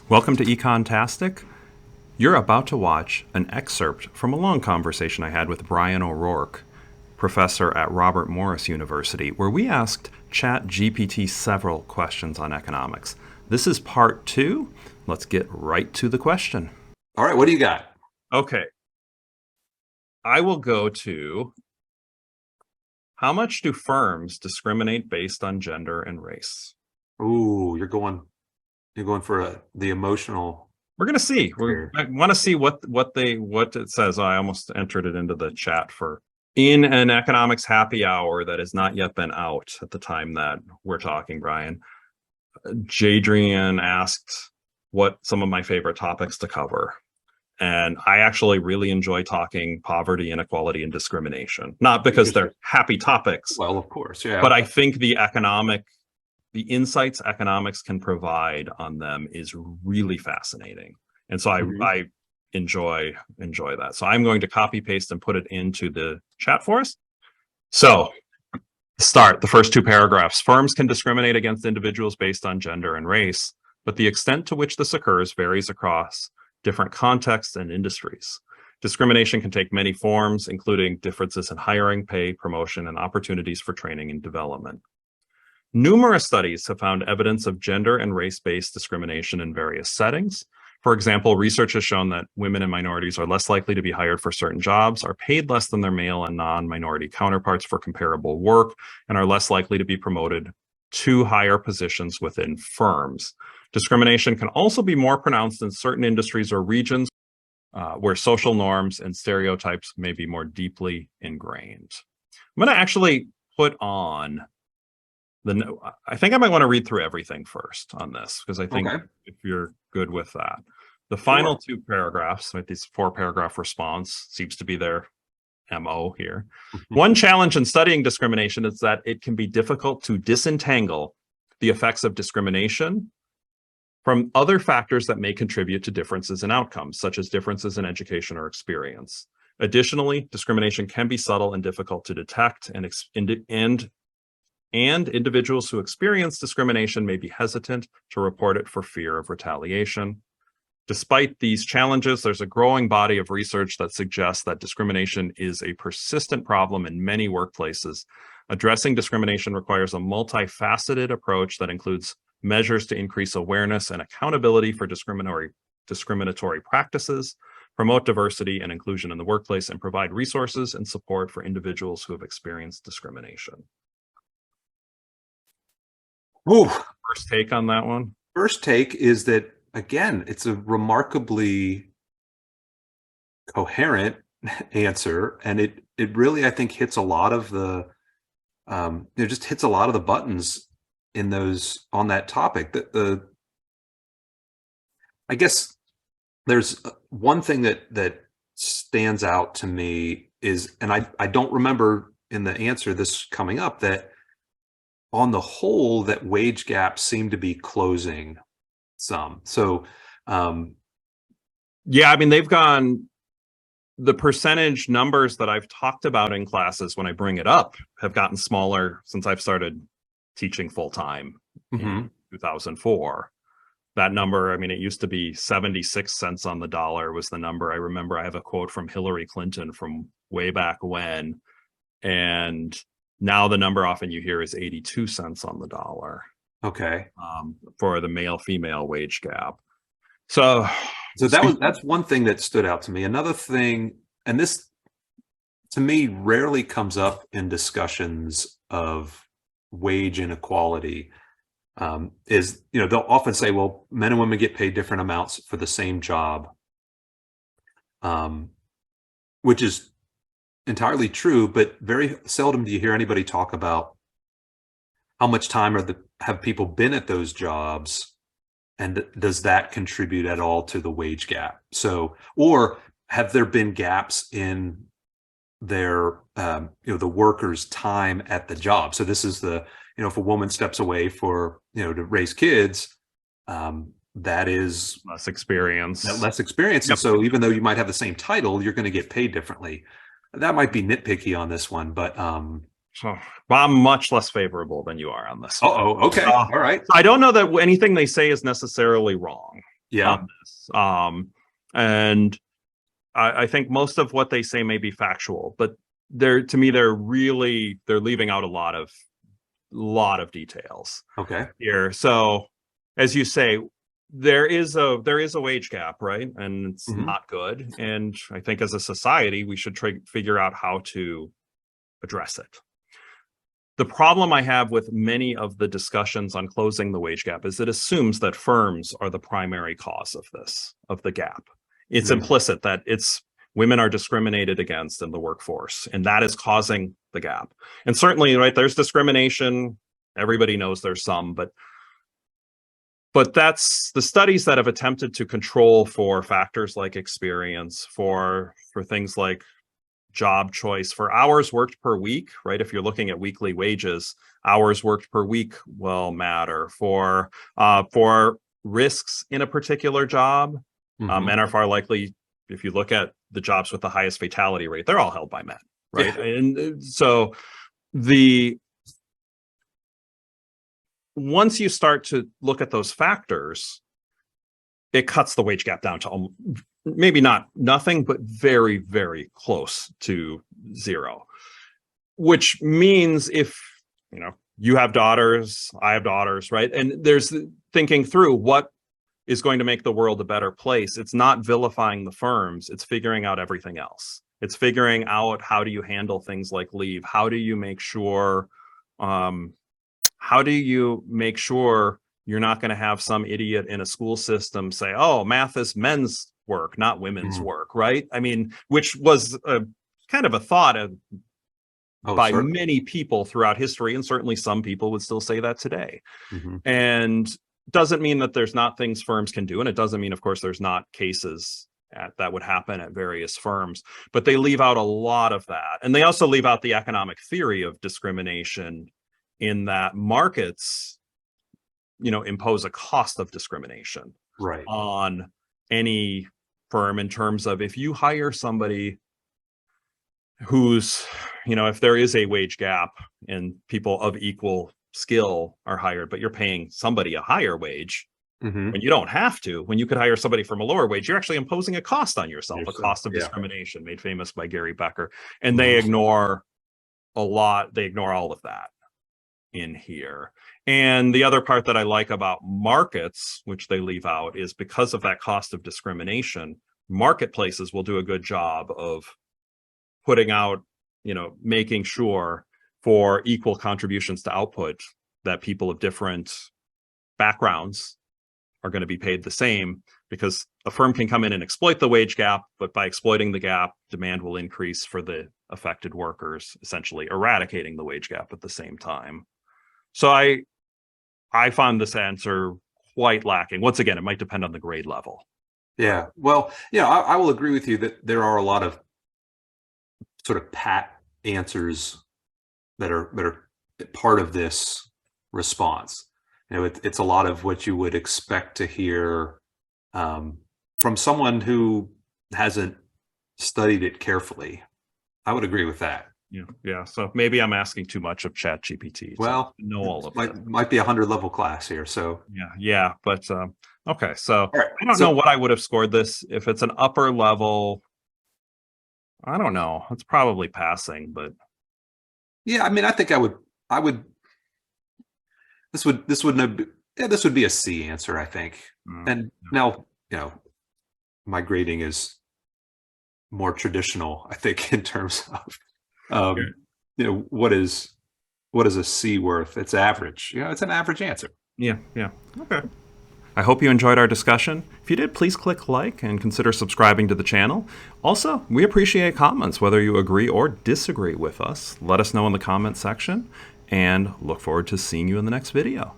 Welcome to Econtastic. You're about to watch an excerpt from a long conversation I had with Brian O'Rourke, professor at Robert Morris University, where we asked ChatGPT several questions on economics. This is part 2. Let's get right to the question. All right, what do you got? Okay. I will go to, how much do firms discriminate based on gender and race? Ooh, you're going for the emotional. We're going to see. I want to see what it says. I almost entered it into the chat for in an economics happy hour that has not yet been out at the time that we're talking, Brian. Jadrian asked what some of my favorite topics to cover. And I actually really enjoy talking poverty, inequality, and discrimination. Not because they're happy topics. Well, of course, yeah. But I think the insights economics can provide on them is really fascinating. And so I enjoy that. So I'm going to copy paste and put it into the chat for us. So start the first two paragraphs. Firms can discriminate against individuals based on gender and race, but the extent to which this occurs varies across different contexts and industries. Discrimination can take many forms, including differences in hiring, pay, promotion, and opportunities for training and development. Numerous studies have found evidence of gender and race-based discrimination in various settings. For example, research has shown that women and minorities are less likely to be hired for certain jobs, are paid less than their male and non-minority counterparts for comparable work, and are less likely to be promoted to higher positions within firms. Discrimination can also be more pronounced in certain industries or regions where social norms and stereotypes may be more deeply ingrained. I'm going to actually put on I think I might want to read through everything first on this, because I think if you're good with that. The final two paragraphs, like this 4-paragraph response, seems to be their MO here. One challenge in studying discrimination is that it can be difficult to disentangle the effects of discrimination from other factors that may contribute to differences in outcomes, such as differences in education or experience. Additionally, discrimination can be subtle and difficult to detect, and individuals who experience discrimination may be hesitant to report it for fear of retaliation. Despite these challenges, there's a growing body of research that suggests that discrimination is a persistent problem in many workplaces. Addressing discrimination requires a multifaceted approach that includes measures to increase awareness and accountability for discriminatory practices, promote diversity and inclusion in the workplace, and provide resources and support for individuals who have experienced discrimination. Ooh. First take on that one? First take is that, again, it's a remarkably coherent answer, and it really, I think, hits a lot of the it just hits a lot of the buttons in those on that topic. I guess there's one thing that stands out to me is, and I don't remember in the answer this coming up, that on the whole, that wage gaps seem to be closing some. So, yeah, I mean, the percentage numbers that I've talked about in classes when I bring it up have gotten smaller since I've started teaching full time in 2004. That number, I mean, it used to be 76 cents on the dollar was the number. I remember I have a quote from Hillary Clinton from way back when, and now the number often you hear is 82 cents on the dollar. Okay. For the male-female wage gap. So that's one thing that stood out to me. Another thing, and this to me rarely comes up in discussions of wage inequality, is, they'll often say, well, men and women get paid different amounts for the same job, which is entirely true, but very seldom do you hear anybody talk about how much time have people been at those jobs, and does that contribute at all to the wage gap? So, or have there been gaps in their the workers' time at the job? So this is if a woman steps away to raise kids, that is less experience. Yep. And so even though you might have the same title, you're going to get paid differently. That might be nitpicky on this one, but so I'm much less favorable than you are on this. Okay. All right. I don't know that anything they say is necessarily wrong. Yeah. on this. And I think most of what they say may be factual, but to me, they're leaving out a lot of details Okay. here. So, as you say, there is a wage gap, right? And it's not good. And I think as a society, we should figure out how to address it. The problem I have with many of the discussions on closing the wage gap is it assumes that firms are the primary cause of the gap. It's implicit that women are discriminated against in the workforce, and that is causing the gap. And certainly, right, there's discrimination. Everybody knows there's some, but that's the studies that have attempted to control for factors like experience, for things like job choice, for hours worked per week, right? If you're looking at weekly wages, hours worked per week will matter for risks in a particular job. Men are far likely, if you look at the jobs with the highest fatality rate, they're all held by men, right? Yeah. And so once you start to look at those factors, it cuts the wage gap down to maybe not nothing, but very, very close to zero. Which means if, you have daughters, I have daughters, right? And there's thinking through what is going to make the world a better place. It's not vilifying the firms, it's figuring out everything else. It's figuring out, how do you handle things like leave? How do you make sure you're not going to have some idiot in a school system say, oh, math is men's work, not women's work, right? I mean, which was kind of a thought by many people throughout history, and certainly some people would still say that today. And doesn't mean that there's not things firms can do, and it doesn't mean, of course, there's not cases that would happen at various firms, but they leave out a lot of that. And they also leave out the economic theory of discrimination, in that markets impose a cost of discrimination on any firm, in terms of, if you hire somebody who's, if there is a wage gap and people of equal skill are hired, but you're paying somebody a higher wage when you don't have to, when you could hire somebody from a lower wage, you're actually imposing a cost on yourself, a cost of discrimination, made famous by Gary Becker. And they ignore all of that in here. And the other part that I like about markets, which they leave out, is because of that cost of discrimination, marketplaces will do a good job of putting out, making sure for equal contributions to output that people of different backgrounds are going to be paid the same, because a firm can come in and exploit the wage gap, but by exploiting the gap, demand will increase for the affected workers, essentially eradicating the wage gap at the same time. So I found this answer quite lacking. Once again, it might depend on the grade level. Yeah. Well, I will agree with you that there are a lot of sort of pat answers that are part of this response. It's a lot of what you would expect to hear from someone who hasn't studied it carefully. I would agree with that. Yeah. So maybe I'm asking too much of ChatGPT. Well, know all of it. Might be 100 level class here. So yeah. But okay. So right. I don't know what I would have scored this if it's an upper level. I don't know. It's probably passing, but yeah. I mean, I think I would. This would be a C answer, I think. And now, my grading is more traditional, I think, in terms of what is a C worth? It's average. It's an average answer. Yeah. Okay. I hope you enjoyed our discussion. If you did, please click like and consider subscribing to the channel. Also, we appreciate comments, whether you agree or disagree with us. Let us know in the comment section, and look forward to seeing you in the next video.